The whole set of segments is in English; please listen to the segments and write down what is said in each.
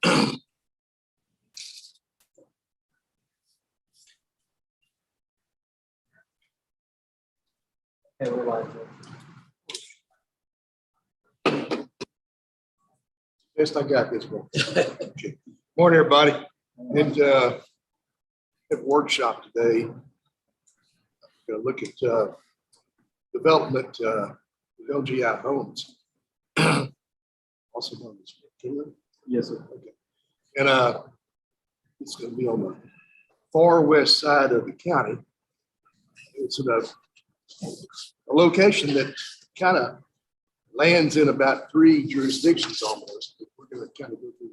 Hey, we're live. Best I got this one. Okay. Morning, everybody. And at workshop today, going to look at development of LGI homes. Also known as Kinlan. Yes, sir. Okay. And it's going to be on the far west side of the county. It's in a location that kind of lands in about 3 jurisdictions almost. We're going to kind of go through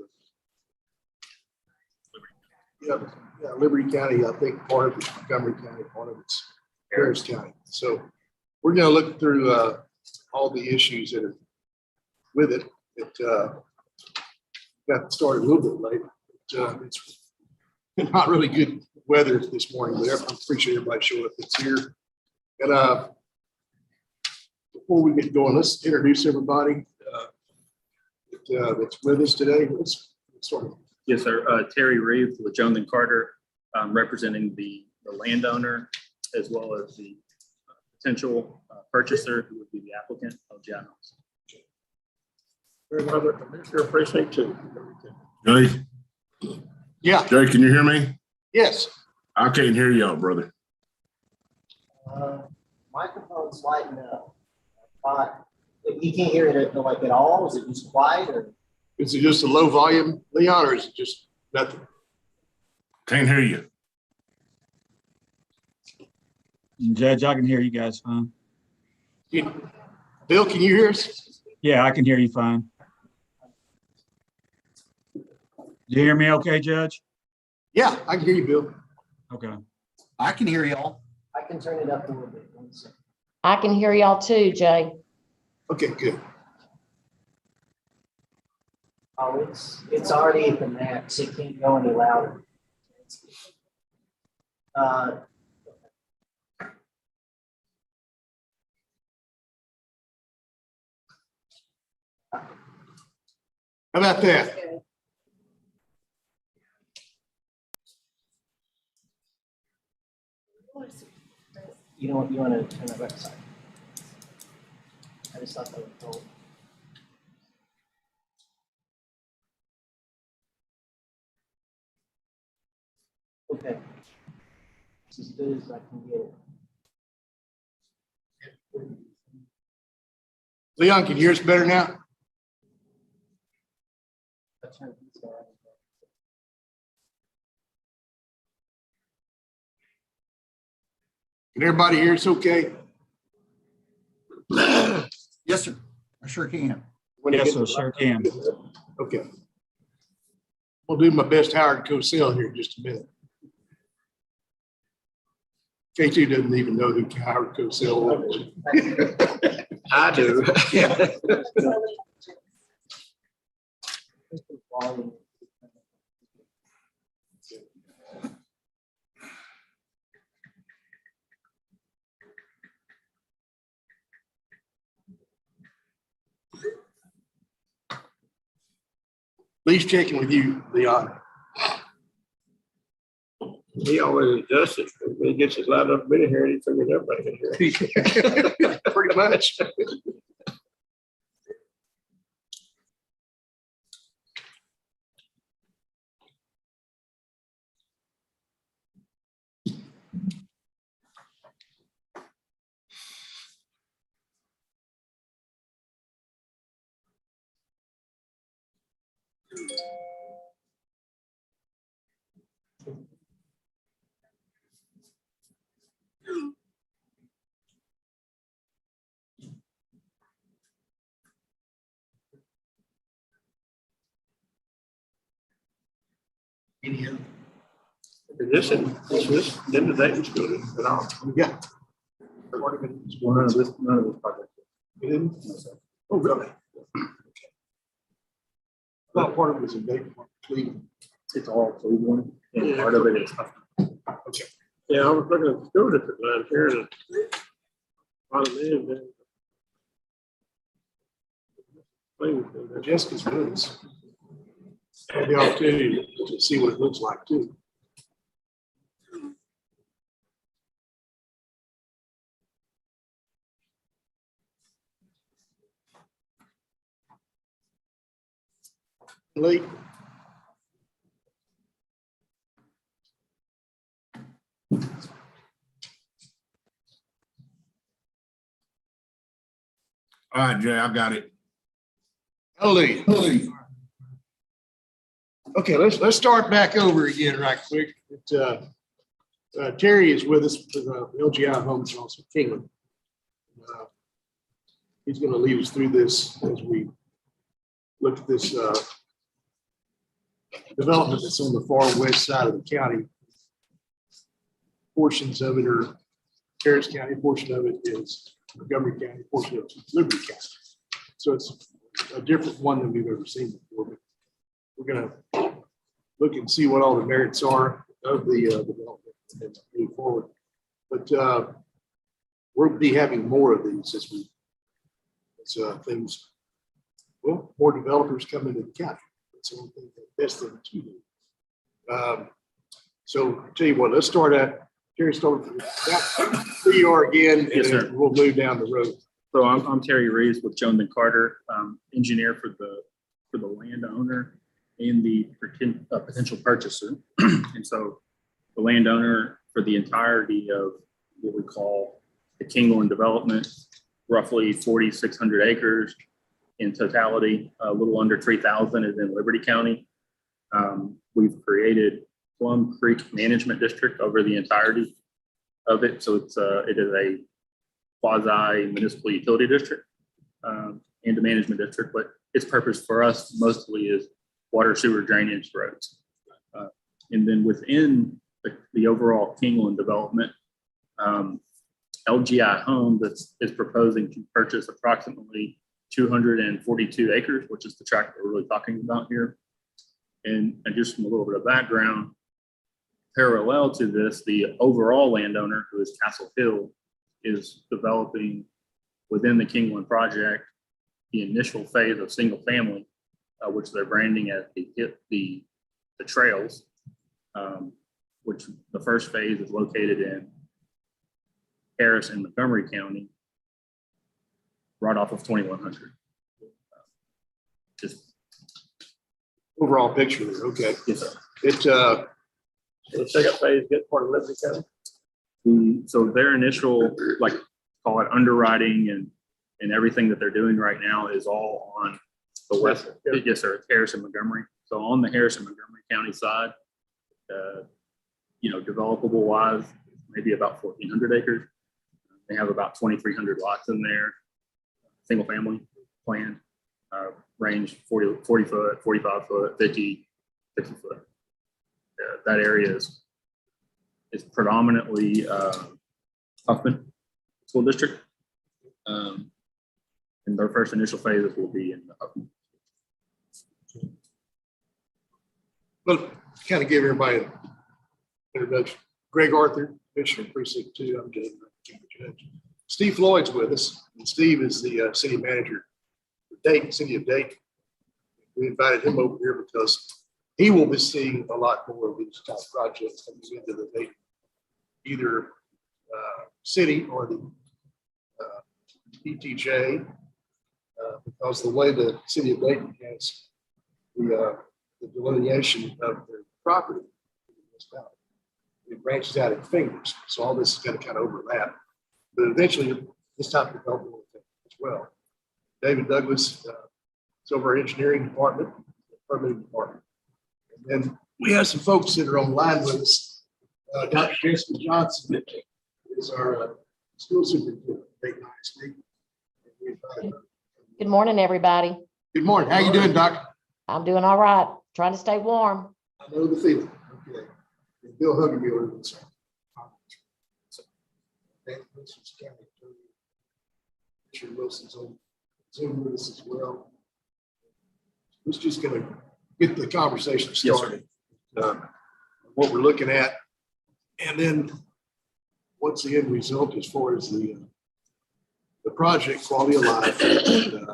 the Liberty County. I think part of it's Montgomery County, part of it's Harris County. So we're going to look through all the issues that are with it. It got started a little bit late. It's not really good weather this morning, but I appreciate everybody showing up that's here. And before we get going, let's introduce everybody that's with us today. Let's start. Yes, sir. Terry Reeve with Jones and Carter, representing the landowner as well as the potential purchaser, who would be the applicant of LGI Homes. Another Commissioner Precinct 2. Jay, Yeah. Jay, can you hear me? Yes. I can't hear y'all, brother. Microphone's lighting up. You can't hear it like at all? Is it just quiet or? Is it just a low volume, Leon, or is it just nothing? Can't hear you. Judge, I can hear you guys fine. Bill, can you hear us? Yeah, I can hear you fine. Do you hear me okay, Judge? Yeah, I can hear you, Bill. Okay. I can hear y'all. I can turn it up a little bit. 1 second. I can hear y'all too, Jay. Okay, good. Oh, it's already at the max. It can't go any louder. How about that? You want to turn the website. I just thought that would help. Okay. It's as good as I can get it. Leon, can you hear us better now? I'll turn this down. Can everybody hear us okay? Yes, sir. I sure can. Yes, sir, sure can. Okay. We'll do my best Howard Cosell here in just a minute. K2 doesn't even know who Howard Cosell is. I do. Please checking with you, Leon. He always adjusts it. When he gets his loud enough to here, he figures everybody can hear. Pretty much. Is this in the date was good at all? Yeah. None of this project. You didn't? Oh, really? Well, part of it was in Dayton, Cleveland. It's all Cleveland, and part of it is. Okay. Yeah, I was looking at the school district lines here and a lot of men. Jessica's with us. had the opportunity to see what it looks like too. Lee? All right, Jay, I got it. Hallelujah. Okay, let's start back over again right quick. Terry is with us for the LGI Homes and also Kingland. He's going to lead us through this as we look at this development that's on the far west side of the county. Portions of it are Harris County, portion of it is Montgomery County, portion of it is Liberty County. So it's a different one than we've ever seen before. But we're going to look and see what all the merits are of the development and move forward. But we'll be having more of these as things, well, more developers come into the county. That's the only thing that's best thing to do. So I'll tell you what, let's start at Terry. Start with who you are again, and Yes, then sir. we'll move down the road. So I'm Terry Reeves with Jones and Carter, engineer for the landowner and the potential purchaser. And so the landowner for the entirety of what we call the Kingland development, roughly 4,600 acres in totality, a little under 3,000 is in Liberty County. We've created Plum Creek Management District over the entirety of it. So it is a quasi municipal utility district and a management district, but its purpose for us mostly is water, sewer, drainage, roads. And then within the overall Kingland development, LGI Homes is proposing to purchase approximately 242 acres, which is the tract that we're really talking about here. And just from a little bit of background, parallel to this, the overall landowner, who is Castle Hill, is developing within the Kingland project the initial phase of single family, which they're branding as the trails, which the first phase is located in Harris and Montgomery County, right off of 2100. Just Overall picture there. Okay. yes, sir. The second phase get part of Liberty County. So their initial, like, call it underwriting and everything that they're doing right now is all on the west. Yeah. Yes, sir. It's Harris and Montgomery. So on the Harris and Montgomery County side, developable wise, maybe about 1,400 acres. They have about 2,300 lots in there, single family plan, range 40 foot, 45 foot, 50 foot. That area is predominantly Huffman School District. And their first initial phases will be in the Huffman. Well, kind of give everybody an introduction. Greg Arthur, Commissioner Precinct 2. I'm Judge. Steve Floyd's with us, and Steve is the city manager for Dayton, city of Dayton. We invited him over here because he will be seeing a lot more of these type of projects coming into the Dayton, either city or the ETJ, because the way the city of Dayton has the delineation of their property, it branches out in fingers. So all this is going to kind of overlap. But eventually, this type of development will take as well. David Douglas is over our engineering department, permitting department. And then we have some folks that are online with us. Dr. Jessica Johnson is our school superintendent. Good morning, everybody. Good morning. How you doing, Doc? I'm doing all right, trying to stay warm. I know the feeling. Okay. And Bill hugging over there. Commissioner Wilson's on Zoom with us as well. It's just going to get the conversation started. What we're looking at, and then what's the end result as far as the project quality of life, and,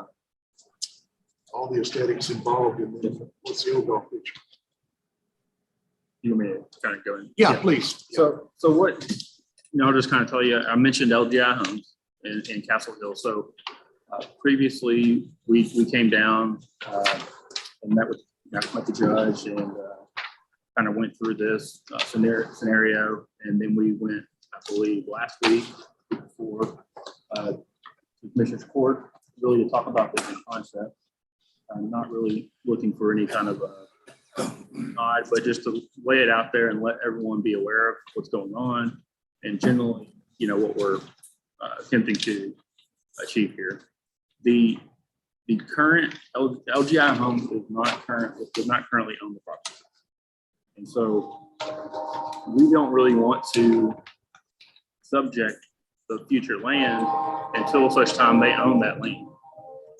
all the aesthetics involved in this. What's the overall picture? You want me to kind of go in? Yeah, please. So what, I'll just kind of tell you, I mentioned LGI homes in Castle Hill. So previously we came down and met with the judge and kind of went through this scenario. And then we went, I believe, last week before the Commissioner's Court, really to talk about this in concept. I'm not really looking for any kind of nod, but just to lay it out there and let everyone be aware of what's going on and generally, what we're attempting to achieve here. The current LGI home does not currently own the property. And so we don't really want to subject the future land until such time they own that land.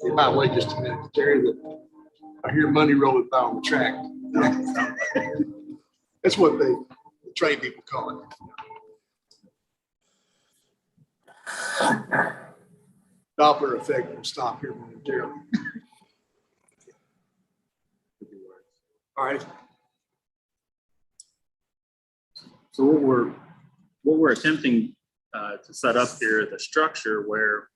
You might wait just a minute, Terry, that I hear money rolling by on the track. That's what the train people call it. Doppler effect will stop here momentarily. All right. So what we're attempting to set up here is a structure where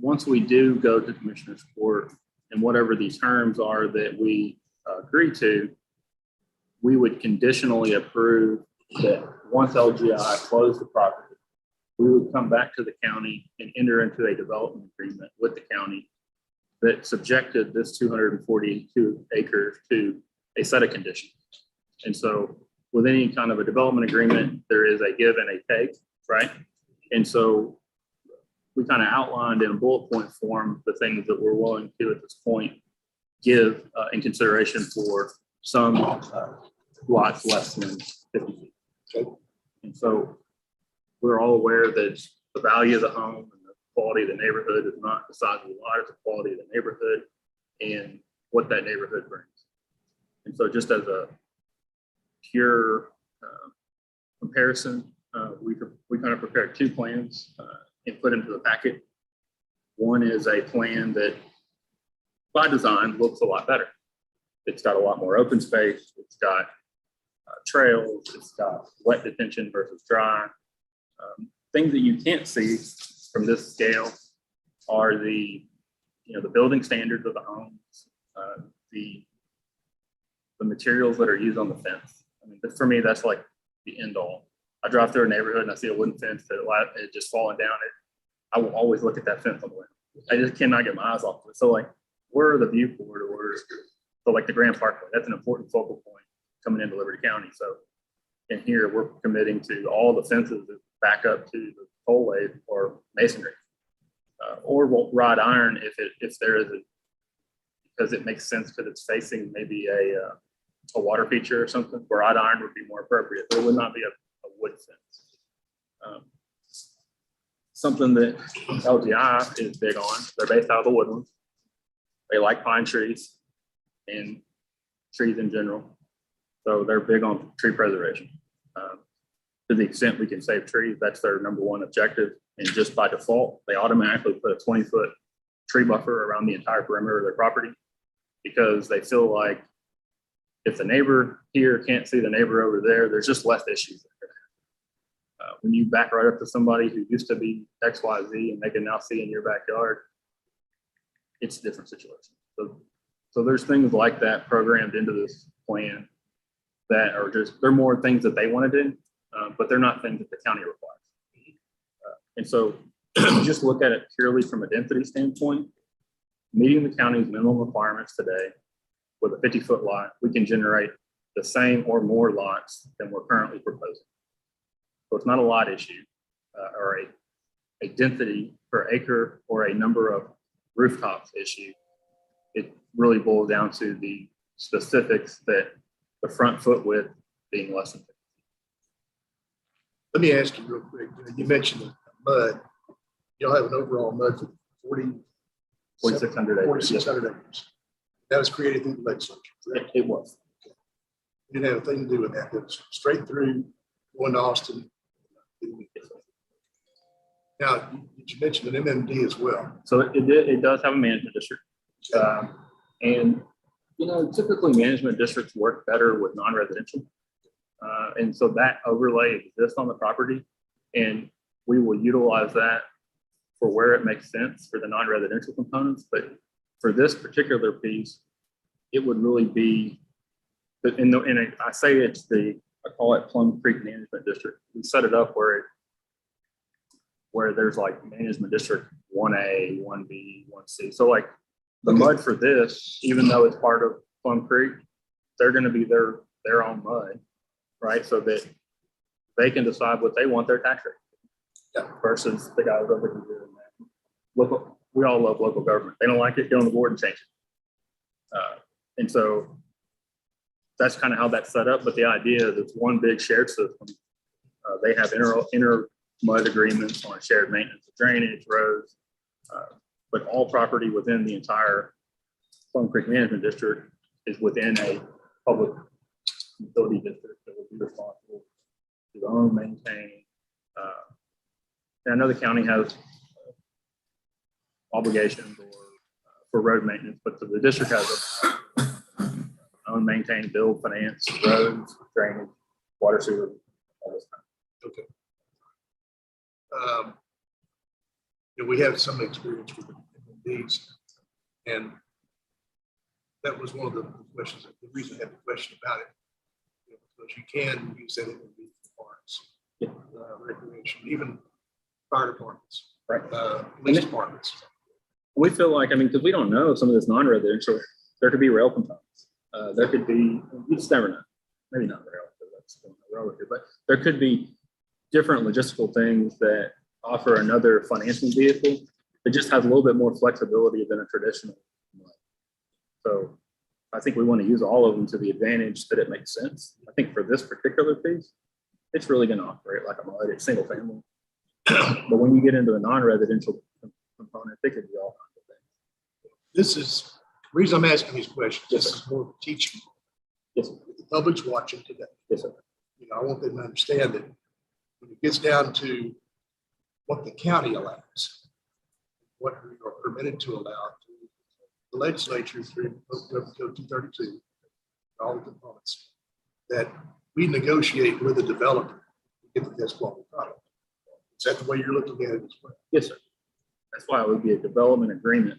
once we do go to Commissioner's Court and whatever these terms are that we agree to, we would conditionally approve that once LGI closed the property, we would come back to the county and enter into a development agreement with the county that subjected this 242 acres to a set of conditions. And so with any kind of a development agreement, there is a give and a take, right? And so we kind of outlined in bullet point form the things that we're willing to at this point give in consideration for some lots less than 50 feet. Okay. And so we're all aware that the value of the home and the quality of the neighborhood is not the size of the lot, it's the quality of the neighborhood and what that neighborhood brings. And so just as a pure comparison, we kind of prepared two plans and put into the packet. One is a plan that by design looks a lot better. It's got a lot more open space. It's got trails. It's got wet detention versus dry. Things that you can't see from this scale are the building standards of the homes, the materials that are used on the fence. I mean, for me, that's like the end all. I drive through a neighborhood and I see a wooden fence that it just falling down. I will always look at that fence on the way. I just cannot get my eyes off of it. So like, where are the view corridors? So like the Grand Parkway, that's an important focal point coming into Liberty County. So in here, we're committing to all the fences that back up to the tollway or masonry, or wrought iron if there is because it makes sense because it's facing maybe a water feature or something. Wrought iron would be more appropriate, but it would not be a wood fence. Something that LGI is big on. They're based out of the woodlands. They like pine trees and trees in general. So they're big on tree preservation. To the extent we can save trees, that's their number one objective. And just by default, they automatically put a 20-foot tree buffer around the entire perimeter of their property because they feel like if the neighbor here can't see the neighbor over there, there's just less issues. When you back right up to somebody who used to be XYZ and they can now see in your backyard, it's a different situation. So there's things like that programmed into this plan that are they're more things that they want to do, but they're not things that the county requires. And so you just look at it purely from a density standpoint, meeting the county's minimum requirements today with a 50-foot lot, we can generate the same or more lots than we're currently proposing. So it's not a lot issue or a density per acre or a number of rooftops issue. It really boils down to the specifics that the front foot width being less than 50. Let me ask you real quick. You mentioned the mud. You'll have an overall mud for 4,600 acres. 4,600 acres. That was created through the legislature, correct? It was. It didn't have a thing to do with that. It was straight through going to Austin. Now, did you mention an MMD as well? So it does have a management district. And, you know, typically management districts work better with non-residential. And so that overlay exists on the property, and we will utilize that for where it makes sense for the non-residential components. But for this particular piece, it would really be, I say it's I call it Plum Creek Management District. We set it up where there's like management district 1A, 1B, 1C. So like the mud for this, even though it's part of Plum Creek, they're going to be their own mud, right? So that they can decide what they want their tax rate versus the guys over here. Local, we all love local government. They don't like it, get on the board and change it. And so that's kind of how that's set up. But the idea is it's one big shared system. They have inter mud agreements on shared maintenance of drainage, roads, but all property within the entire Plum Creek Management District is within a public utility district that will be responsible to own, maintain. And I know the county has obligations for road maintenance, but the district has own, maintain, build, finance, roads, drainage, water, sewer, all this kind. Okay. We have some experience with these, and that was one of the questions. The reason I had the question about it, because you can use that in parks, recreation, even fire departments, Right. Police departments. We feel like, I mean, because we don't know some of this non-residential, there could be rail components. There could be, you just never know. Maybe not rail, because that's relative, but there could be different logistical things that offer another financing vehicle that just has a little bit more flexibility than a traditional one. So I think we want to use all of them to the advantage that it makes sense. I think for this particular piece, it's really going to operate like a mud. It's single family. But when you get into the non-residential component, it could be all kinds of things. This is the reason I'm asking these questions. Yes, This is more of a teaching. Yes, sir. The public's watching today. Yes, sir. I want them to understand that when it gets down to what the county allows, what we are permitted to allow, the legislature through Government Code 232, all the components, that we negotiate with the developer to get the best quality product. Is that the way you're looking at it as well? Yes, sir. That's why it would be a development agreement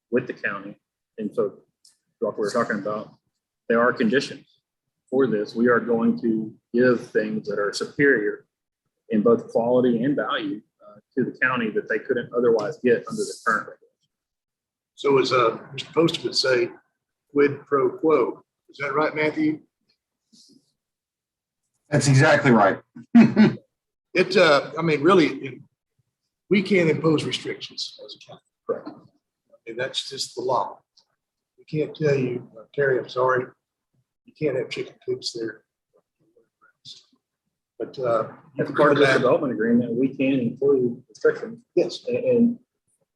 with the county. And so like we were talking about, there are conditions for this. We are going to give things that are superior in both quality and value to the county that they couldn't otherwise get under the current regulation. So as Mr. Poster would say, quid pro quo. Is that right, Matthew? That's exactly right. I mean, really, we can't impose restrictions as a county. Correct. And that's just the law. We can't tell you, Terry, I'm sorry, you can't have chicken coops there. But As part of this development agreement, we can include restrictions. yes, And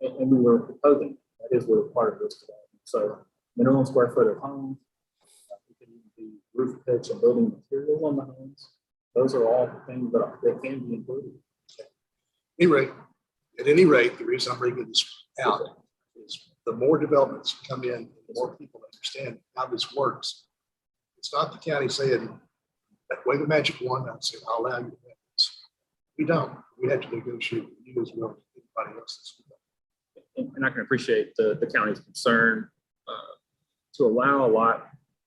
we were proposing, that is what part of this development. So minimum square foot of homes, we can even do roof pitch and building materials on the homes. Those are all things that can be included. At any rate, the reason I'm bringing this out is the more developments come in, the more people understand how this works. It's not the county saying, wave a magic wand and say, I'll allow you to have this. We don't. We have to negotiate with you as well as anybody else. And I can appreciate the county's concern to allow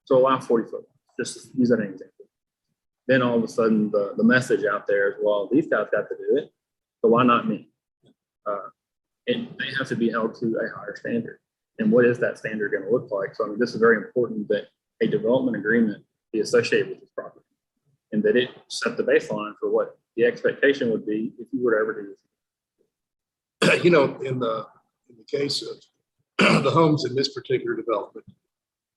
40 foot, just use that as an example. Then all of a sudden the message out there is, well, these guys got to do it, so why not me? And they have to be held to a higher standard. And what is that standard going to look like? So I mean, this is very important that a development agreement be associated with this property and that it set the baseline for what the expectation would be if you were to ever do this. In the case of the homes in this particular development,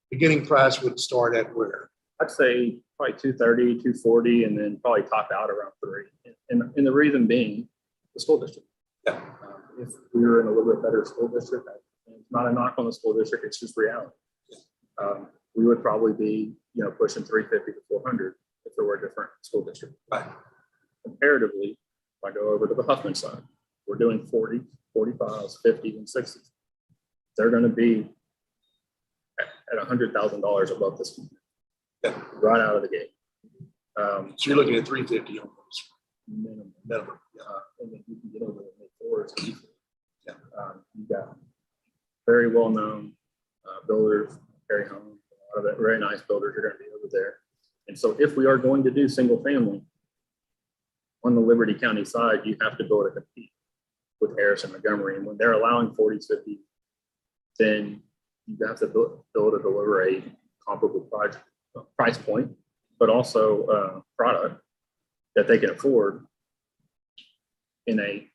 beginning price would start at where? I'd say probably 230, 240, and then probably top out around 3. And the reason being the school district. Yeah. If we were in a little bit better school district, and it's not a knock on the school district, it's just reality. We would probably be, pushing 350 to 400 if there were a different school district. Right. Comparatively, if I go over to the Huffman side, doing 40s, 45s, 50s, and 60s. They're going to be at $100,000 above this right out of the gate. So you're looking at 350 on those Minimum. minimum. Yeah. And then you can get over the mid-fours easily. Yeah. You've got very well-known builders, Perry Home, a lot of it, very nice builders are going to be over there. And so if we are going to do single family on the Liberty County side, you have to be able to compete with Harris and Montgomery. And when they're allowing 40s, 50s, then you have to build to deliver a comparable price point, but also product that they can afford in a,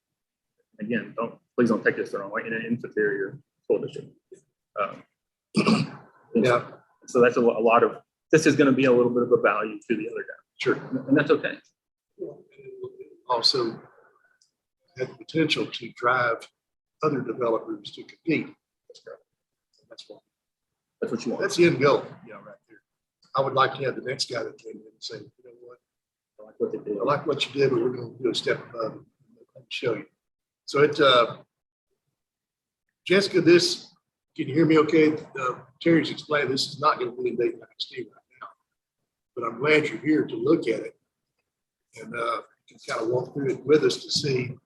again, please don't take this the wrong way, in an inferior school district. Yeah. So that's a lot of, this is going to be a little bit of a value to the other guy. Sure. And that's okay. Also have the potential to drive other developers to compete. That's correct. That's what you want. That's the end goal. Yeah, right there. I would like to have the next guy that came in and say, you know what? I like what they did. I like what you did, but we're going to do a step above it. Let me show you. So Jessica, can you hear me okay? Terry's explained this is not going to be a date night Steve right now, but I'm glad you're here to look at it and can kind of walk through it with us to see.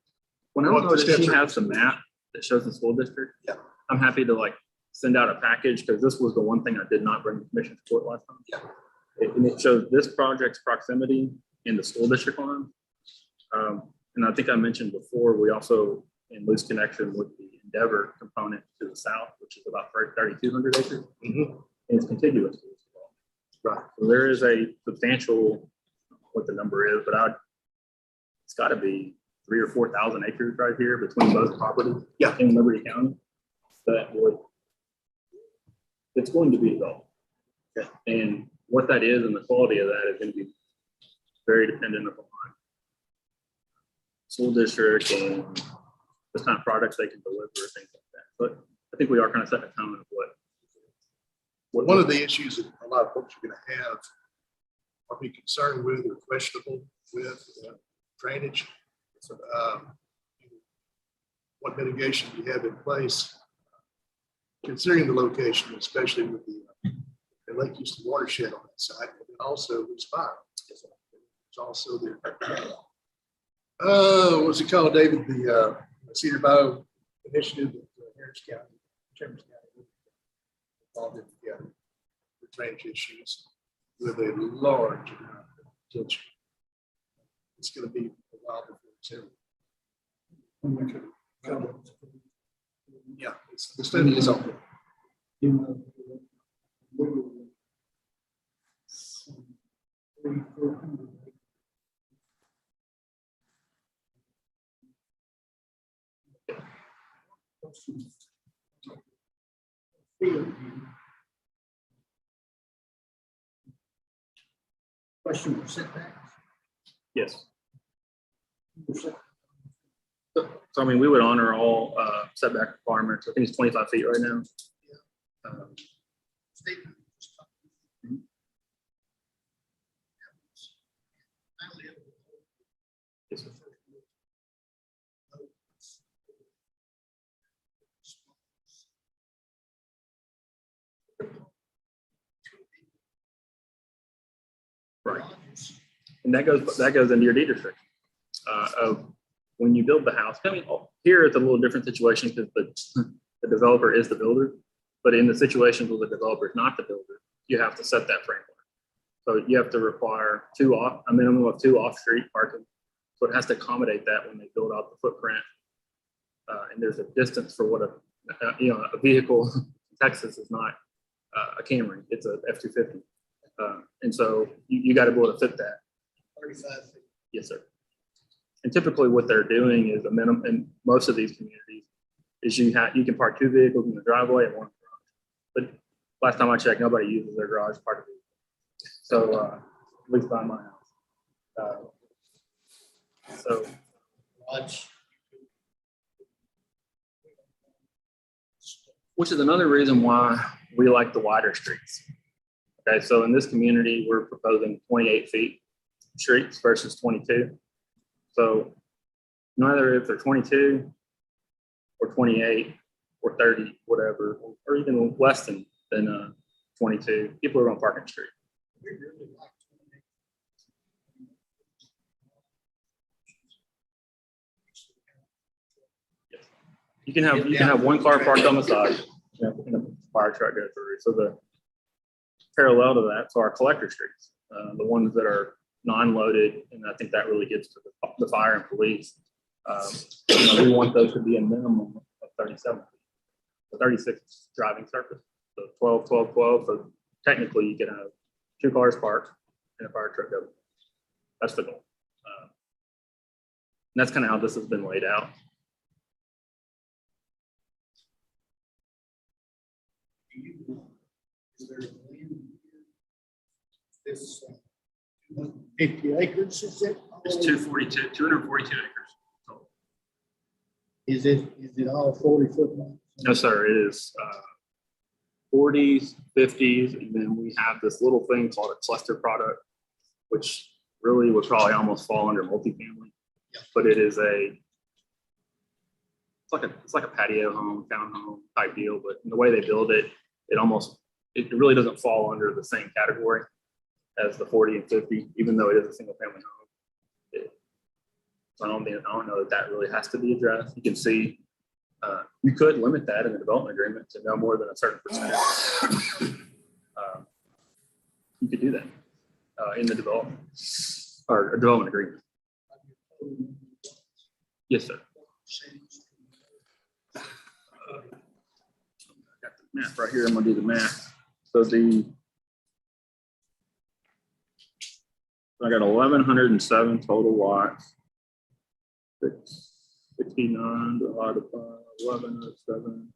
When I what the noticed she steps are. has a map that shows the school district, Yeah. I'm happy to send out a package because this was the one thing I did not bring to commission support last time. Yeah. And it shows this project's proximity in the school district line. And I think I mentioned before, we also in loose connection with the Endeavor component to the south, which is about 3,200 acres. Mhm. And it's contiguous to this. Right. So there is a substantial, what the number is, but it's got to be 3,000 or 4,000 acres right here between both properties. Yeah. In Liberty County. It's going to be developed. Yeah. And what that is and the quality of that is going to be very dependent upon school district and the kind of products they can deliver, things like that. But I think we are kind of setting a tone of what One of the issues that a lot of folks are going to have or be concerned with or questionable with drainage. What mitigation do you have in place, considering the location, especially with the Lake Houston watershed on that side, and then also there's fire. It's also there. What's it called, David? The Cedar Bow initiative that Harris County, Chambers County, all did together with drainage issues with a large amount of potential. It's going to be a while before it's ever. Yeah, the study is on. Question for setbacks? yes. So I mean, we would honor all setback requirements. I think it's 25 feet right now. Yes, sir. Right. And that goes into your deed restriction of when you build the house. I mean, here it's a little different situation because the developer is the builder, but in the situations where the developer is not the builder, you have to set that framework. So you have to require a minimum of 2 off-street parking. So it has to accommodate that when they build out the footprint. And there's a distance for what a vehicle in Texas is not a Camry, it's a F-250. And so you got to be able to fit that. 35 feet. Yes, sir. And typically what they're doing is a minimum in most of these communities is you can park 2 vehicles in the driveway and 1 in the garage. But last time I checked, nobody uses their garage part of it. So at least by my house. So Garage. which is another reason why we like the wider streets. Okay, so in this community, we're proposing 28 feet streets versus 22. So Neither if they're 22 or 28 or 30, whatever, or even less than 22, people are going to park in the street. Yes. You can have one car parked on the side, and a fire truck go through. So the parallel to that, so our collector streets, the ones that are non-loaded, and I think that really gets to the fire and police. We want those to be a minimum of 37 feet. So 36 driving surface, so 12, 12, 12. So technically you can have 2 cars parked and a fire truck over. That's the goal. And that's kind of how this has been laid out. Is there a land here? This 50 acres, is it? It's 242 acres. total. Is it all 40-foot long? No, sir, it is 40s, 50s, and then we have this little thing called a cluster product, which really would probably almost fall under multifamily. Yeah. But it is it's like a patio home, townhome type deal, but the way they build it, it really doesn't fall under the same category as the 40 and 50, even though it is a single family home. So I don't know that really has to be addressed. You can see, you could limit that in the development agreement to no more than a certain percentage. You could do that in the development agreement. Yes, sir. I got the math right here. I'm gonna do the math. So I got 1,107 total watts. 69 divided by 1,107.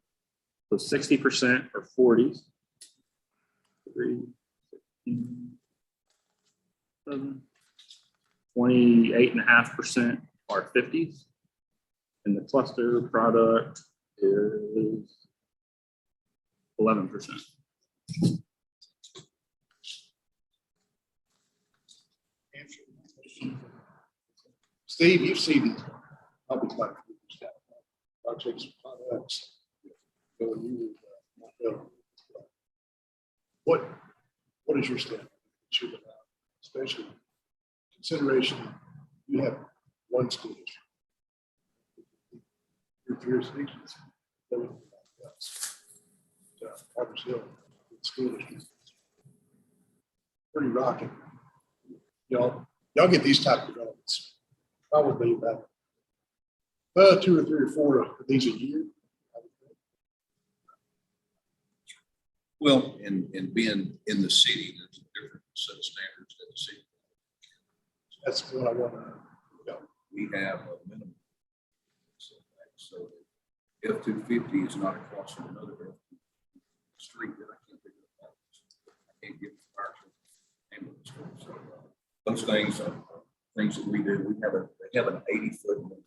So 60% are 40s. 3, 16, 7. 28.5% are 50s. And the cluster product is 11%. Steve, you've seen these public projects, products. What is your stand? Especially consideration, you have one school district. Your jurisdictions, Harvard Hill school district. Pretty rocking. Y'all get these type of developments probably about 2 or 3 or 4 of these a year. Well, and being in the city, there's a different set of standards that the city. That's what I want to know. We have a minimum. So if 250 is not across from another street that I can't pick up, I can't get the fire ambulance. So those things are things that we do. They have an 80-foot minimum.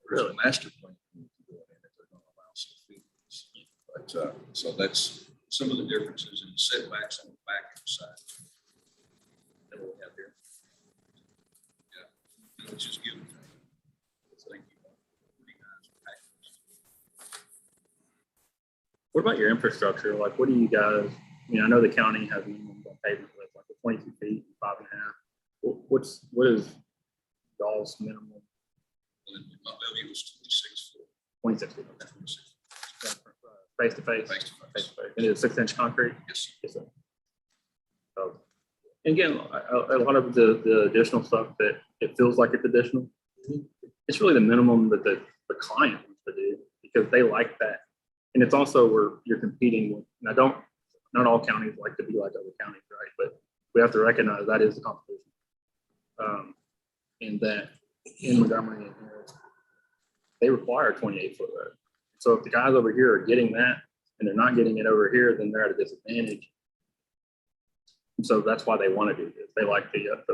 There's a master plan that they're going to allow some feet. But so that's some of the differences in the setbacks on the back side that we have here. Yeah, it's just give and take. Thank you. Pretty nice package. What about your infrastructure? Like, what do you guys, I know the county has minimum on pavement with like 22 feet, 5.5. What is y'all's minimum? My levy was 26 foot. 26 feet. Okay. 26. Face to face. Face to face. And it's 6-inch concrete. Yes. Yes, sir. So, and again, a lot of the additional stuff that it feels like it's additional, it's really the minimum that the client wants to do because they like that. And it's also where you're competing with, and not all counties like to be like other counties, right? But we have to recognize that is the competition. And that in Montgomery and Harris, they require a 28-foot road. So if the guys over here are getting that and they're not getting it over here, then they're at a disadvantage. And so that's why they want to do this. They like the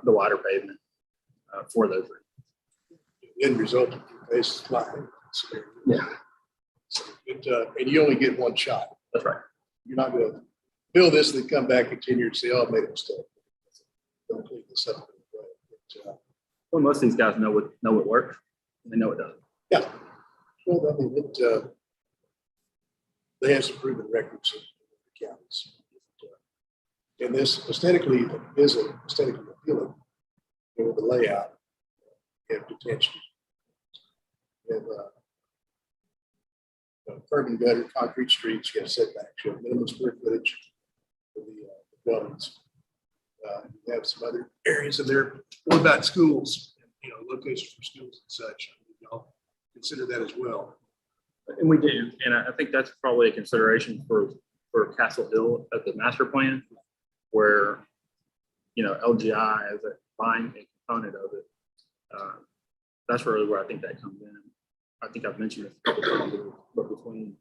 wider pavement for those reasons. End result of your base is like, Yeah, so and you only get one shot. that's right. You're not going to build this and then come back in 10 years and say, oh, I made a mistake. Don't clean this up. But, Well, most of these guys know what works, and they know it doesn't. Yeah. Well, I mean, they have some proven records in the counties. And this aesthetically is aesthetically appealing, with the layout and detention. And curb and gutter, concrete streets, you have setbacks, you have minimum square footage for the dwellings. You have some other areas in there. What about schools? Locations for schools and such. Y'all consider that as well. And we do, and I think that's probably a consideration for Castle Hill at the master plan, where LGI is a buying a component of it. That's really where I think that comes in. I think I've mentioned this a couple times, but between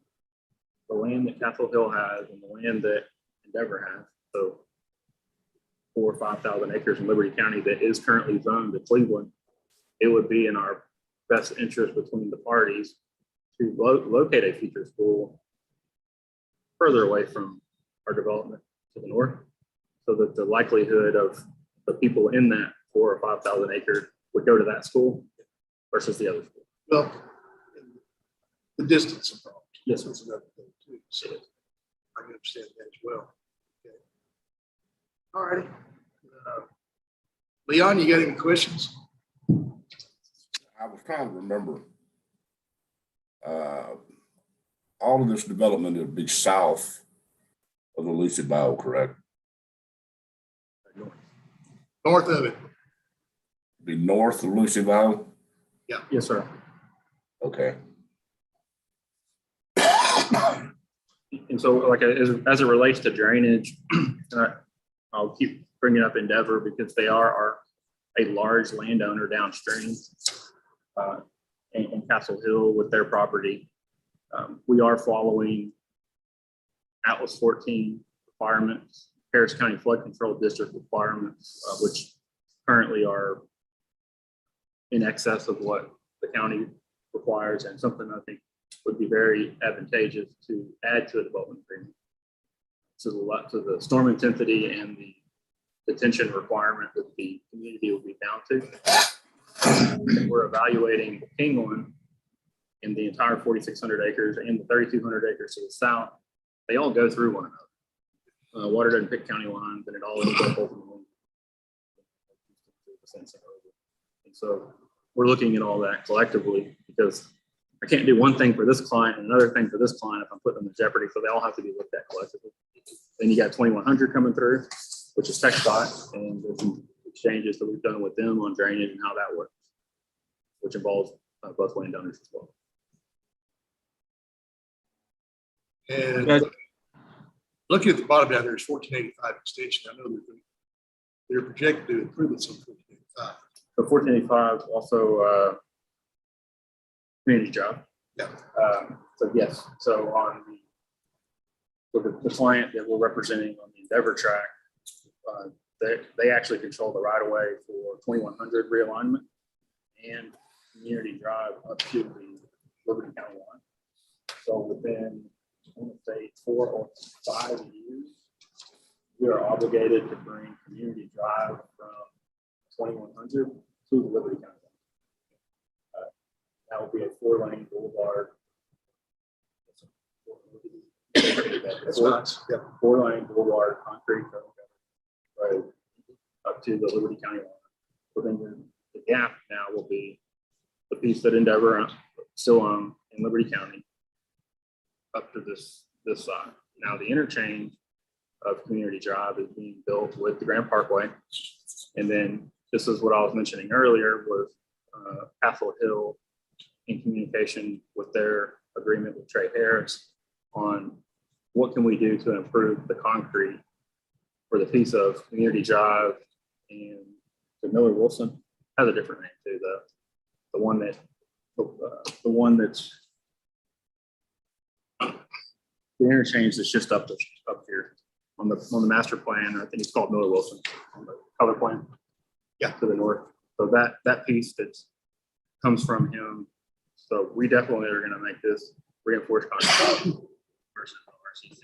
the land that Castle Hill has and the land that Endeavor has, so 4,000 or 5,000 acres in Liberty County that is currently zoned to Cleveland, it would be in our best interest between the parties to locate a feature school further away from our development to the north, so that the likelihood of the people in that 4,000 or 5,000 acres would go to that school versus the other school. Well, the distance involved. Yes, That's another thing too. So I can understand that as well. Okay. All righty. Leon, you got any questions? I was trying to remember. All of this development would be south of the Lucy Bow, correct? North of it. Be north of Lucy Bow? yes, sir. Okay. And so, like, as it relates to drainage, I'll keep bringing up Endeavor because they are a large landowner downstream, and Castle Hill with their property. We are following Atlas 14 requirements, Harris County Flood Control District requirements, which currently are in excess of what the county requires, and something I think would be very advantageous to add to a development agreement. To the storm intensity and the detention requirement that the community will be bound to. We're evaluating the King one in the entire 4,600 acres and the 3,200 acres to the south. They all go through one another. Water doesn't pick county lines, and it all ends up ultimately. And so we're looking at all that collectively, because I can't do one thing for this client and another thing for this client if I'm putting them in jeopardy. So they all have to be looked at collectively. Then you got 2,100 coming through, which is TxDOT, and there's some exchanges that we've done with them on drainage and how that works, which involves both landowners as well. And Judge. looking at the bottom down there is 1485 extension. I know they're projected to improve it some 1485. So 1485 also community job. Yeah. So yes, so on the client that we're representing on the Endeavor track, they actually control the right of way for 2100 realignment and community drive up to the Liberty County line. So within, I want to say 4 or 5 years, we are obligated to bring community drive from 2100 to the Liberty County line. That will be a 4-lane boulevard. That's nice. Yeah. 4-lane boulevard, concrete road up to the Liberty County line. So then the gap now will be the piece that Endeavor still own in Liberty County up to this side. Now the interchange of Community Drive is being built with the Grand Parkway. And then this is what I was mentioning earlier was Castle Hill in communication with their agreement with Trey Harris on what can we do to improve the concrete for the piece of Community Drive, and the Miller Wilson has a different name too. The one that's the interchange that's just up here on the master plan. I think it's called Miller Wilson on the color plan. Yeah, to the north. So that piece that comes from him. So we definitely are going to make this reinforced concrete versus RCC.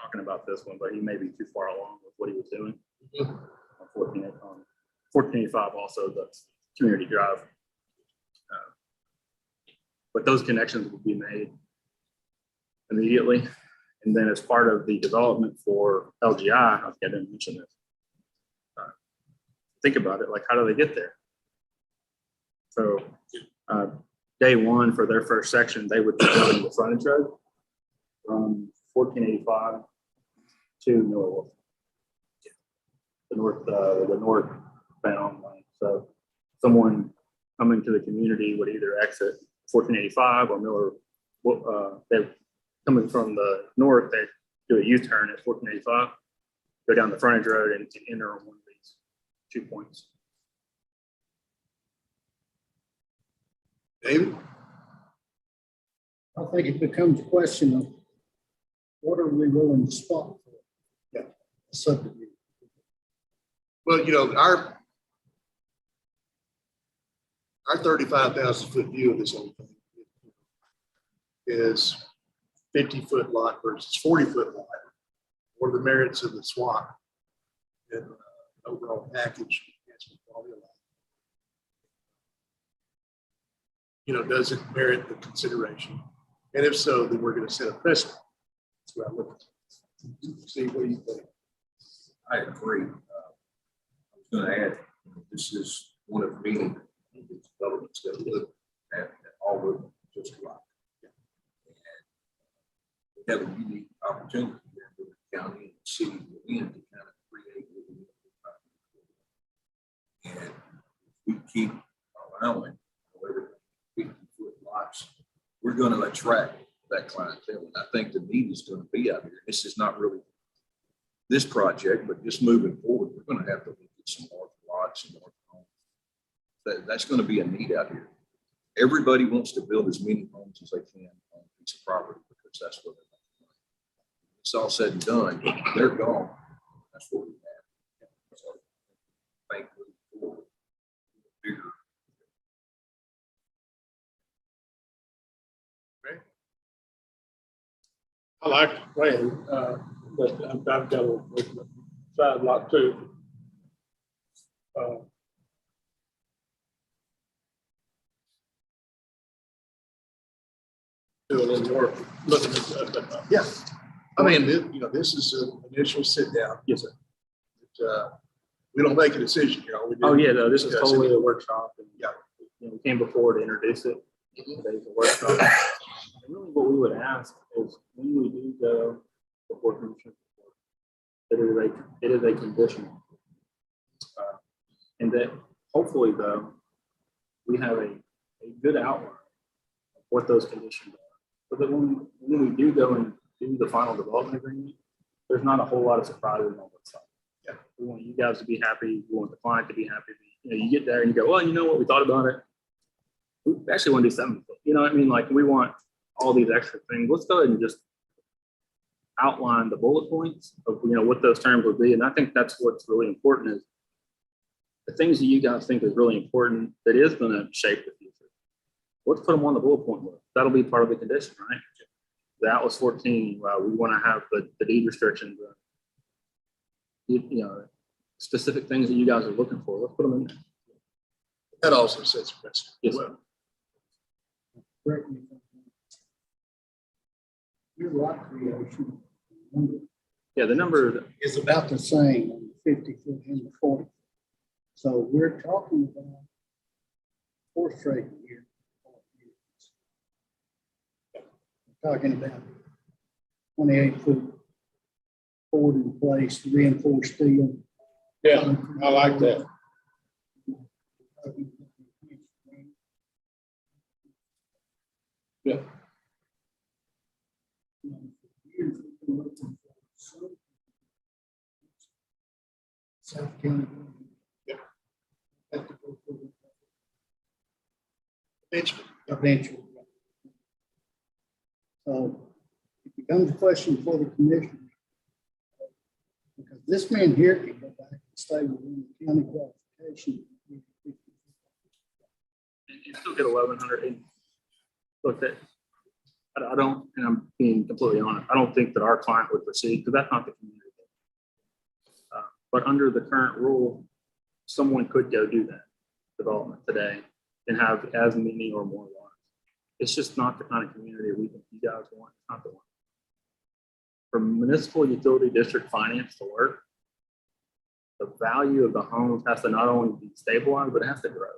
Talking about this one, but he may be too far along with what he was doing. Unfortunately, 1485 also the community drive. But those connections will be made immediately. And then as part of the development for LGI, I think I didn't mention this. Think about it, like how do they get there? So day one for their first section, they would be building the frontage road from 1485 to Norwalk, the northbound lane. So someone coming to the community would either exit 1485 or Miller. They coming from the north, they do a U-turn at 1485, go down the frontage road and enter on one of these 2 points. David? I think it becomes a question of what are we willing to spot for? Yeah. A subdivision. Well, you know, our 35,000 foot view of this whole thing is 50-foot lot versus 40-foot lot. What are the merits of the swap and overall package? You know, does it merit the consideration? And if so, then we're going to set a precedent. That's what I look at. See, what do you think? I agree. I was going to add, this is one of many developments that look at all of them just right. We have a unique opportunity here for the county and the city within to kind of create what we want. And we keep allowing everything 50-foot lots, we're going to attract that clientele. And I think the need is going to be out here. This is not really this project, but just moving forward, we're going to have to look at some more lots and more homes. That's going to be a need out here. Everybody wants to build as many homes as they can on a piece of property because that's what they want. It's all said and done, they're gone. That's what we have. So, thank you for bigger. I like the plan, but I've got a side lot too. Doing in north, looking at that. Yeah. I mean, you know, this is an initial sit down. Yes, sir. We don't make a decision here. All we do Oh, yeah, no, this is discuss it. totally a workshop. And, Yeah. you know, we came before to introduce it. Today's a workshop. And really what we would ask is when we do go before commission, it is a condition. And that hopefully though, we have a good outline of what those conditions are. So that when we do go and do the final development agreement, there's not a whole lot of surprises on that side. Yeah. We want you guys to be happy. We want the client to be happy. You know, you get there and you go, well, you know what, we thought about it. We actually want to do something. You know what I mean? Like we want all these extra things. Let's go ahead and just outline the bullet points of, you know, what those terms would be. And I think that's what's really important is the things that you guys think is really important that is going to shape the future. Let's put them on the bullet point list. That'll be part of the condition, right? The Atlas 14, we want to have the deed restrictions, you know, specific things that you guys are looking for. Let's put them in there. That also sets a precedent. Yes, Well, Correct me if I'm wrong. Your lot creation number Yeah, the number, is about the same on the 50-foot and the 40. So we're talking about fourth straight year. We're talking about 28-foot forward in place, reinforced steel. Yeah, I like that. Yeah. South County. Yeah. Eventually. So it becomes a question for the commission. Because this man here can go back and stay within the county qualification. you still get 1,100. And look, that I don't, and I'm being completely honest, I don't think that our client would proceed because that's not the community. But under the current rule, someone could go do that development today and have as many or more lots. It's just not the kind of community we think you guys want. It's not the one. For municipal utility district finance to work, the value of the homes has to not only be stabilized, but it has to grow.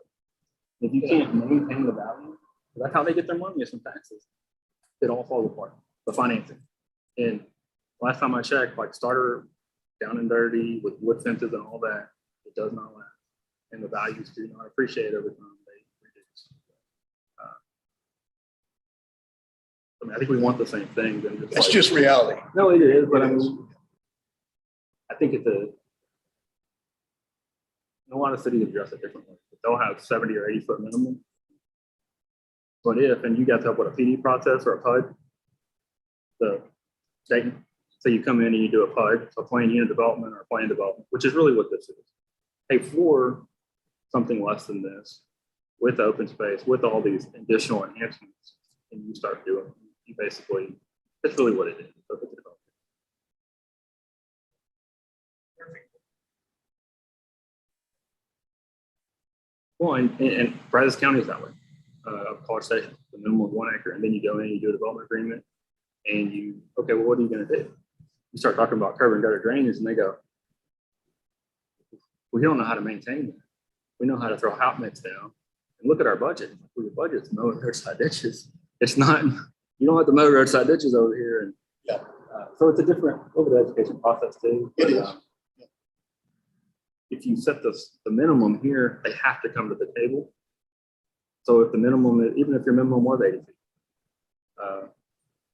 If you can't maintain the value, that's how they get their money is from taxes. It all falls apart, the financing. And last time I checked, like starter down and dirty with wood fences and all that, it does not last. And the values do not appreciate over time. They reduce. I mean, I think we want the same thing. It's just reality. No, it is, but I mean, I think it's a lot of cities address it differently. They'll have 70 or 80 foot minimum. But if, and you guys have what, a PD process or a PUD? The state, so you come in and you do a PUD, so plan unit development or plan development, which is really what this is. Hey, for something less than this, with open space, with all these additional enhancements, and you start doing, you basically, that's really what it is. Well, and Brazos County is that way. College Station, the minimum of 1 acre, and then you go in, you do a development agreement, and you, okay, well, what are you going to do? You start talking about curb and gutter drainage, and they go, we don't know how to maintain that. We know how to throw hot mix down. And look at our budget. Well, your budget's mowing roadside ditches. It's not, you don't have to mow roadside ditches over here. And so it's a different over the education process too. It is. If you set the minimum here, they have to come to the table. So if the minimum, even if your minimum was 80 feet,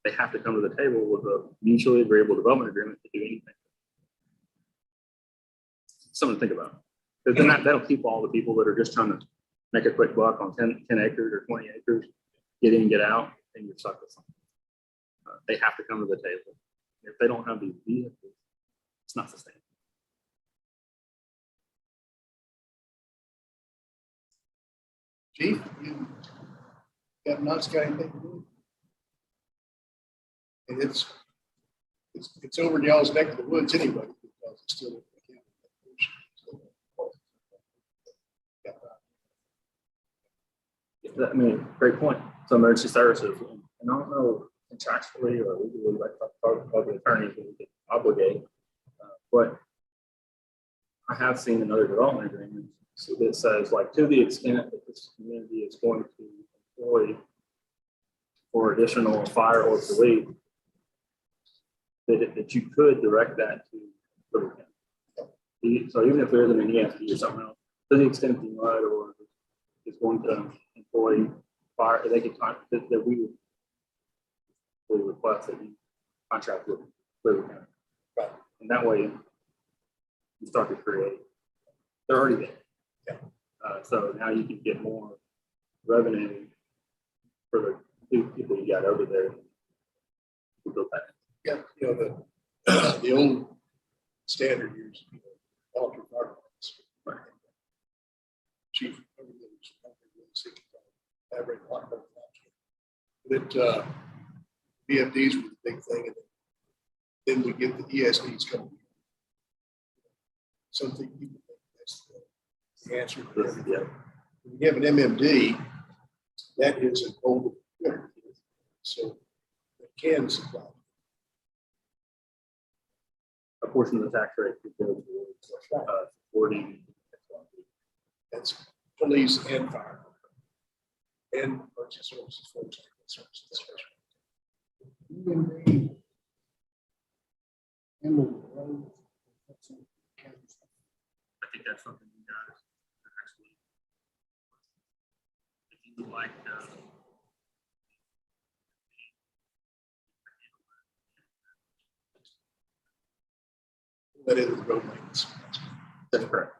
they have to come to the table with a mutually agreeable development agreement to do anything. Something to think about. Because then that'll keep all the people that are just trying to make a quick buck on 10 acres or 20 acres, get in, get out, and you're stuck with something. They have to come to the table. If they don't have these vehicles, it's not sustainable. Chief, you got not got anything to do? And it's over in y'all's neck of the woods anyway, because it's still. I mean, great point. So emergency services, and I don't know contractually or legally, like public attorneys that we could obligate, but I have seen another development agreement that says, like, to the extent that this community is going to employ for additional fire or police, that you could direct that to Liberty County. So even if there isn't an ESD or something else, to the extent the mud or is going to employ fire, they could that we would request that you contract with Liberty County. Right. And that way you start to create, they're already there. So now you can get more revenue for the people you got over there. To build that. Yeah, you know, the old standard years, you know, alter fire departments. Right. Chief, average lot of that BFDs were the big thing, and then we get the ESDs coming. Something people think that's the answer to everything. Yeah. When you have an MMD, that is an older equipment, so it can supply. A portion of the tax rate could go towards supporting. That's police and fire. And emergency services, folks. I think that's something you guys can actually, if you would like, that is road maintenance. that's correct.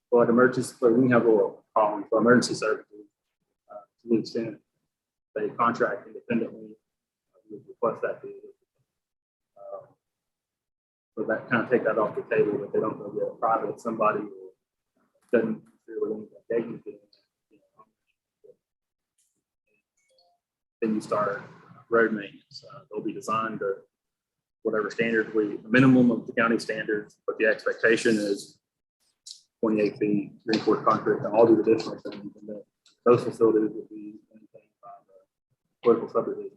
So like emergency, so we have a little problem for emergency services, to the extent they contract independently, we request that. So that kind of take that off the table, if they don't go get a private somebody or doesn't really anything they can do, you know, then you start road maintenance. They'll be designed to whatever standards the minimum of the county standards, but the expectation is 28 feet, reinforced concrete, and all these additional things. And then those facilities would be maintained by the political subdivision.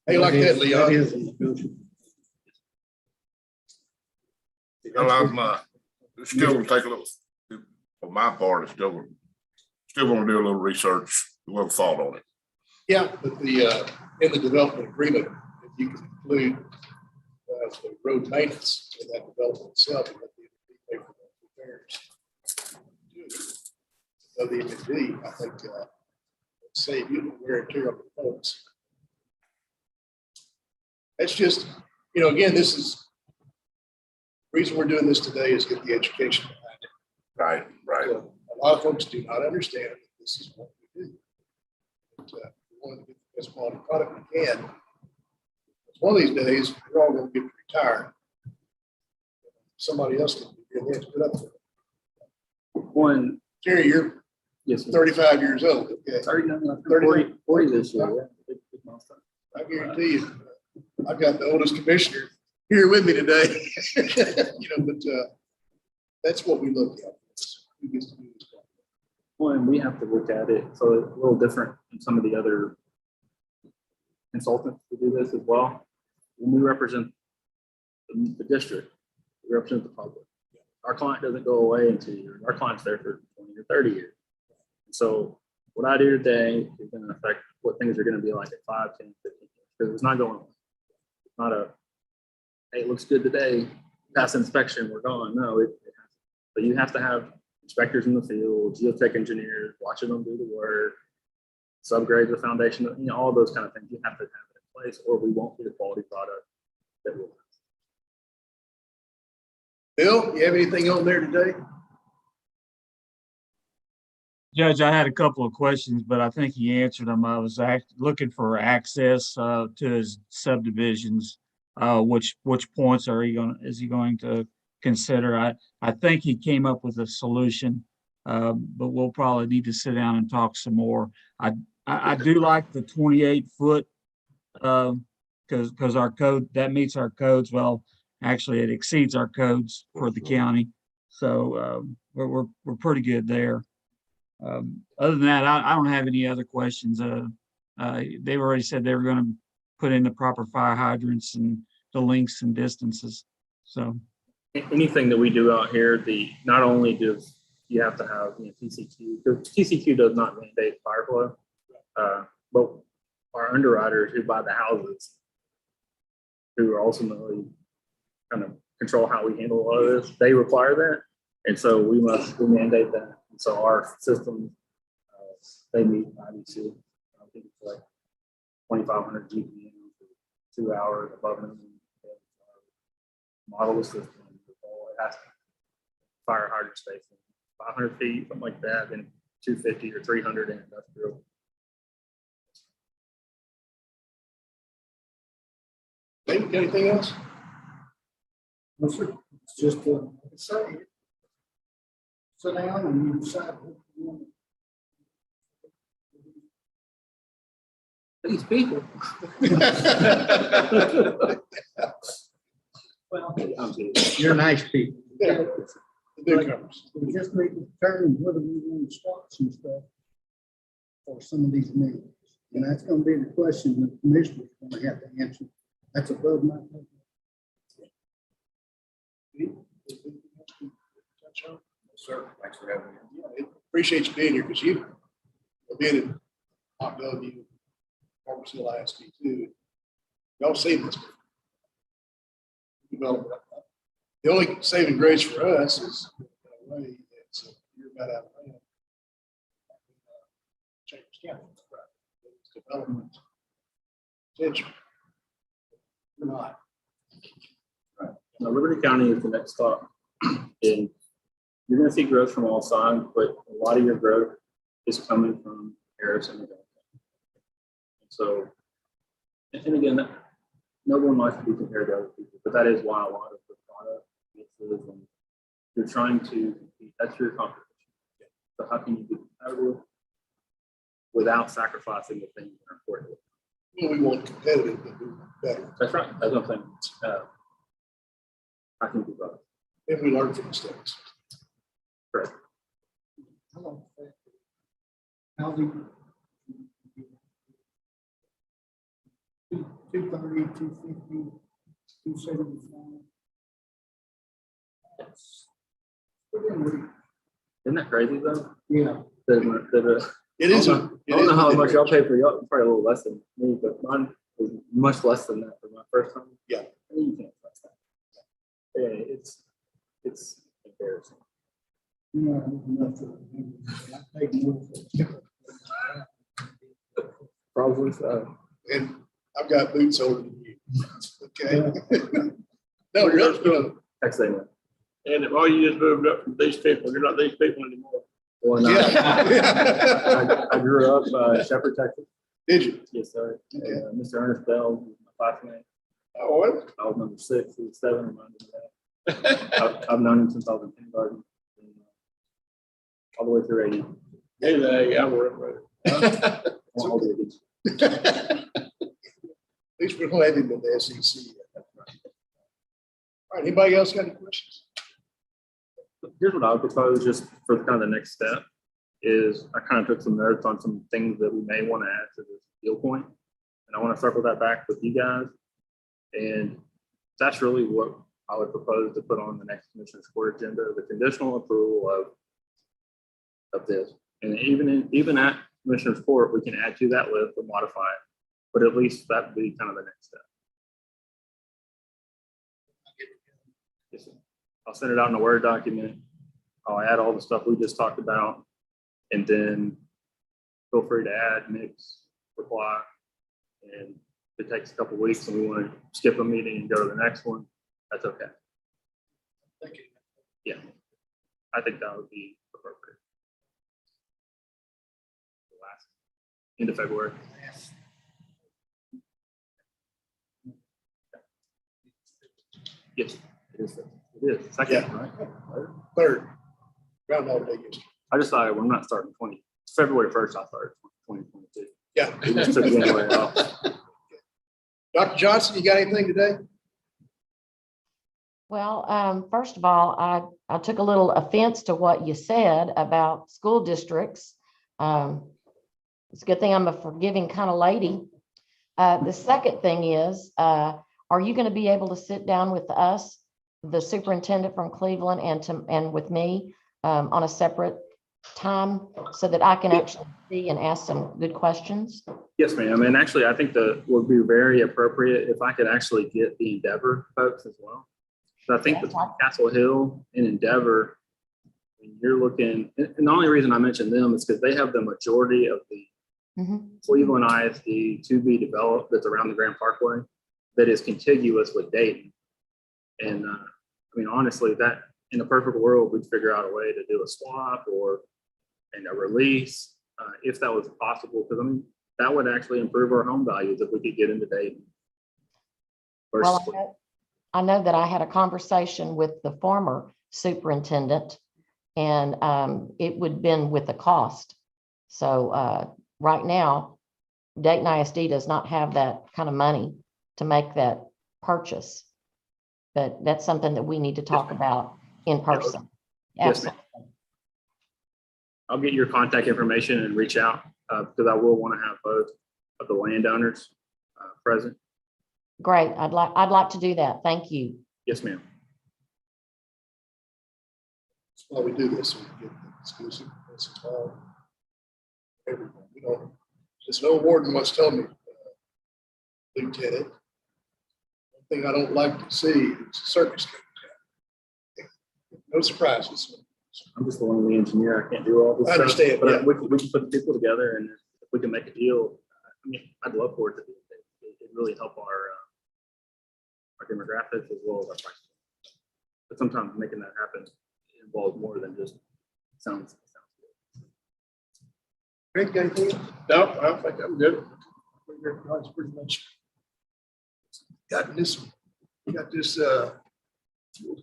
Hey, like that, Leon. is a negotiable. It's still gonna take a little, for my part, it's still gonna do a little research, a little thought on it. Yeah, but the, in the development agreement, if you can include the road maintenance in that development itself, and let the pay for the repairs. Of the MD, I think, save you the wear and tear on the folks. That's just, you know, again, this is, the reason we're doing this today is get the education behind it. Right, right. So a lot of folks do not understand that this is what we do. But, we want to get the best quality product we can. One of these days, we're all going to get retired. Somebody else can be here, they have to put up with it. One, Jerry, you're yes, sir. 35 years old. Okay. 40 this year. Yeah. Big milestone. I guarantee you, I've got the oldest commissioner here with me today. You know, but that's what we look at. Who gets to do this job. One, we have to look at it, so it's a little different than some of the other consultants who do this as well. When we represent the district, we represent the public. Our client doesn't go away in 2 years. Our client's there for 20 or 30 years. So what I do today is going to affect what things are going to be like at 5, 10, 15 years, because it's not going away. It's not a, hey, it looks good today, pass inspection, we're gone. No, it has. But you have to have inspectors in the field, geotech engineers, watching them do the work, subgrade the foundation, you know, all those kind of things. You have to have it in place, or we won't get a quality product that will. Bill, you have anything on there today? Judge, I had a couple of questions, but I think he answered them. I was looking for access to his subdivisions. Which points is he going to consider? I think he came up with a solution, but we'll probably need to sit down and talk some more. I do like the 28-foot because our code, that meets our codes. Well, actually, it exceeds our codes for the county, so we're pretty good there. Other than that, I don't have any other questions. They've already said they were going to put in the proper fire hydrants and the lengths and distances. So Anything that we do out here, not only does you have to have TCQ, because TCQ does not mandate fire flow, but our underwriters who buy the houses, who are ultimately kind of control how we handle a lot of this, they require that, and so we mandate that. And so our systems, they meet IBC. I think it's like 2,500 GPM for 2 hours above minimum. Model the system. It has fire hydrant spacing, 500 feet, something like that, then 250 or 300 in industrial. David, got anything else? No, sir. It's just, say, sit down and you decide what you want. These people. Well, You're nice people. Yeah. The newcomers. we just need to determine whether we want to start some stuff for some of these meetings. And that's going to be the question the commissioner's going to have to answer. That's above my pay. Sir, thanks for having me. Yeah, appreciate you being here, because you been in Hot Dog, you, Barbara ISD too. Y'all seen this. Development. The only saving grace for us is, in a way, it's you're about out of land. Chambers County, it's development. Potential. We're not. Now, Liberty County is the next stop. And you're going to see growth from all sides, but a lot of your growth is coming from Harrison. And so, and again, no one likes to be compared to other people, but that is why a lot of the product mixes and you're trying to compete. That's your competition. So how can you be competitive without sacrificing the things that are important? Well, we want competitive, but we want better. That's right. That's what I'm saying. I can do both. And we learn from mistakes. How long is that? Housing. 230, 250, 275. Isn't that crazy though? Yeah. It is. I don't know how much y'all pay for y'all, probably a little less than me, but mine was much less than that for my first time. Yeah. You can't trust that. Yeah, it's embarrassing. Yeah, enough to- I paid more for it. Probably so. And I've got boots older than you. Okay. No, really, no. Excellent. And if all you just moved up from these people, you're not these people anymore. Well, no, Yeah. I grew up Shepherd, Texas. Did you? Yes, sir. Okay. Mr. Ernest Bell was my classmate. Oh, what? I was number 6, he was 7, reminded me of that. I've known him since I was in kindergarten. All the way through 80. Hey, I work All the way. At least we're glad in the SEC. All right, anybody else got any questions? Here's what I would propose just for kind of the next step is I kind of took some notes on some things that we may want to add to this deal point. And I want to circle that back with you guys. And that's really what I would propose to put on the next Commissioner's Court agenda, the conditional approval of this. And even at Commissioner's Court, we can add to that list or modify it, but at least that would be kind of the next step. Yes, sir. I'll send it out in a Word document. I'll add all the stuff we just talked about, and then feel free to add, mix, reply. And if it takes a couple of weeks and we want to skip a meeting and go to the next one, that's okay. Thank you. Yeah, I think that would be appropriate. Last end of February. Yes, it is. It is. Second, Yeah. right? Third. Round all day yesterday. I decided we're not starting February 1st, I started 2022. Yeah. We just took January off. Dr. Johnson, you got anything today? Well, first of all, I took a little offense to what you said about school districts. It's a good thing I'm a forgiving kind of lady. The second thing is, are you going to be able to sit down with us, the superintendent from Cleveland, and with me on a separate time so that I can actually see and ask some good questions? Yes, ma'am. And actually, I think that would be very appropriate if I could actually get the Endeavor folks as well. So I think Yes, between Castle Hill and Endeavor, when you're looking, and the only reason I mention them is because they have the majority of the Cleveland ISD to be developed that's around the Grand Parkway that is contiguous with Dayton. And I mean, honestly, that in a perfect world, we'd figure out a way to do a swap or a release if that was possible. Because I mean, that would actually improve our home values if we could get into Dayton. Well, I know that I had a conversation with the former superintendent, and it would have been with the cost. So right now, Dayton ISD does not have that kind of money to make that purchase. But that's something that we need to talk about in person. Yes, ma'am. I'll get your contact information and reach out because I will want to have both of the landowners present. Great. I'd like to do that. Thank you. Yes, ma'am. That's why we do this, so we get the exclusive. That's all. Everyone, you know, this old warden once told me, Lieutenant, one thing I don't like to see is a circus game. No surprises. I'm just the lonely engineer. I can't do all this I stuff. understand, But yeah. we can put the people together, and if we can make a deal, I mean, I'd love for it to be. It really help our demographics as well as our price. But sometimes making that happen involves more than just sounds good. Greg, got anything? No, I think I'm good. That's pretty much got this. We got this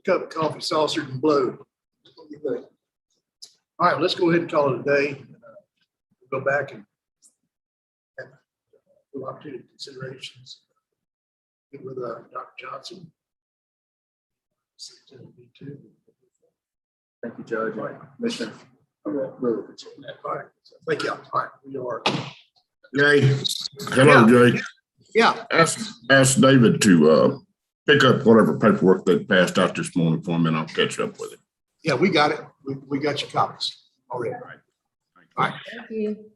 cup of coffee saucered and blowed. What do you think? All right, let's go ahead and call it a day. We'll go back and have full opportunity considerations with Dr. Johnson. Thank you, Judge. Commissioner. Really appreciate that. All right. Thank you. All right. We are. Jay, hello, Jay. Yeah. Ask David to pick up whatever paperwork they passed out this morning for me, and I'll catch up with it. Yeah, we got it. We got your copies already. All right. Thank you.